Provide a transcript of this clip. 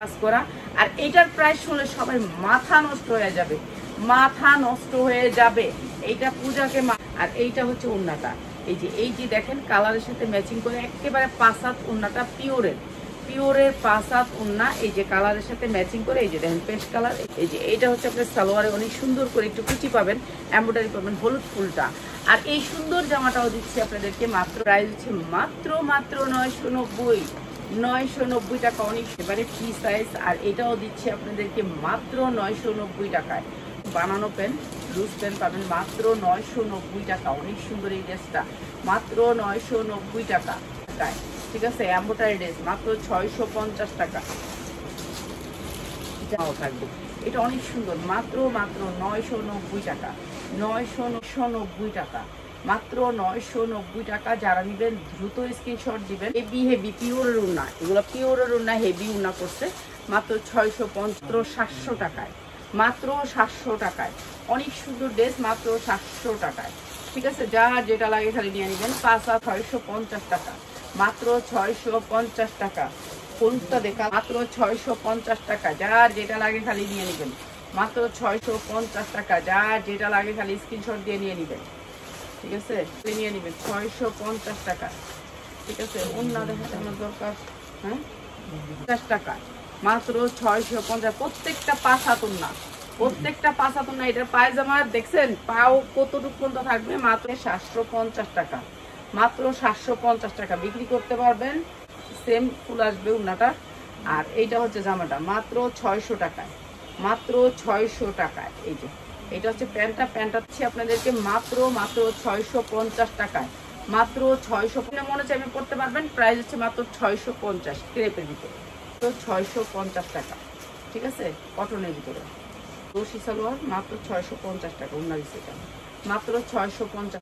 কাজ করা। আর এইটার প্রাইস শুনলে সবাই মাথা নষ্ট হয়ে যাবে, মাথা নষ্ট হয়ে যাবে। এইটা পূজাকে আর এইটা হচ্ছে ওড়নাটা, এই যে দেখেন কালারের সাথে ম্যাচিং করে একেবারে 5 হাত ওড়নাটা পিওরের 5 হাত ওড়না। এই যে কালারের সাথে ম্যাচিং করে এই যে দেখেন পেস্ট কালার। এই যে এইটা হচ্ছে আপনার সালোয়ারে অনেক সুন্দর করে একটু কুচি পাবেন, এমব্রয়ডারি পাবেন হলুদ ফুলটা। আর এই সুন্দর জামাটাও দিচ্ছি আপনাদেরকে মাত্র, প্রাইস হচ্ছে মাত্র 990 টাকা। অনেক এবারে ফ্রি সাইজ। আর এটাও দিচ্ছি আপনাদেরকে মাত্র 990 টাকায়। বানানো পেন, লুজ পেন পাবেন মাত্র 990 টাকা। অনেক সুন্দর এই ড্রেসটা মাত্র 990 টাকা। ঠিক আছে, এমব্রয়ডারি ড্রেস মাত্র 650 টাকা জামাও থাকবে। এটা অনেক সুন্দর, মাত্র 990 টাকা। 990 টাকা, মাত্র 990 টাকা। যারা নেবেন দ্রুত স্ক্রিনশট দিবেন। হেভি পিওরের ওড়না, এগুলো পিওরের ওড়না, হেভি ওড়না করছে মাত্র 650 টাকায়, মাত্র 700 টাকায়। অনেক সুন্দর ড্রেস মাত্র 700 টাকায়। ঠিক আছে, যার যেটা লাগে খালি নিয়ে নেবেন। 650 টাকা, মাত্র 650 টাকা। কোনটা দেখা মাত্র 650 টাকা। যার যেটা লাগে খালি নিয়ে নেবেন, মাত্র 650 টাকা। যার যেটা লাগে খালি স্ক্রিনশট দিয়ে নিয়ে নেবেন। ঠিক আছে, নিয়ে নেবেন 650 টাকা। ঠিক আছে, অন্য দেখাতে আমার দরকার। হ্যাঁ, 50 টাকা, মাত্র 650। প্রত্যেকটা 5 হাত ওড়না, প্রত্যেকটা 5 হাত ওড়না। এটার পায়জামা দেখছেন পাও কতটুকু পর্যন্ত থাকবে, মাত্র 750 টাকা, মাত্র 750 টাকা বিক্রি করতে পারবেন। সেম ফুল আসবে ওড়নাটা। আর এইটা হচ্ছে জামাটা মাত্র 600 টাকায়, মাত্র 600 টাকায়। এই যে এটা হচ্ছে প্যান্টটা হচ্ছে আপনাদেরকে মাত্র 650 টাকায়, মাত্র 600। মনে হচ্ছে আপনি পড়তে পারবেন। প্রাইস হচ্ছে মাত্র 650 ক্রেপের ভিতরে, 650 টাকা। ঠিক আছে, কটনের ভিতরে রশি সালোয়ার মাত্র 650 টাকা। ওড়না দিচ্ছে মাত্র 650।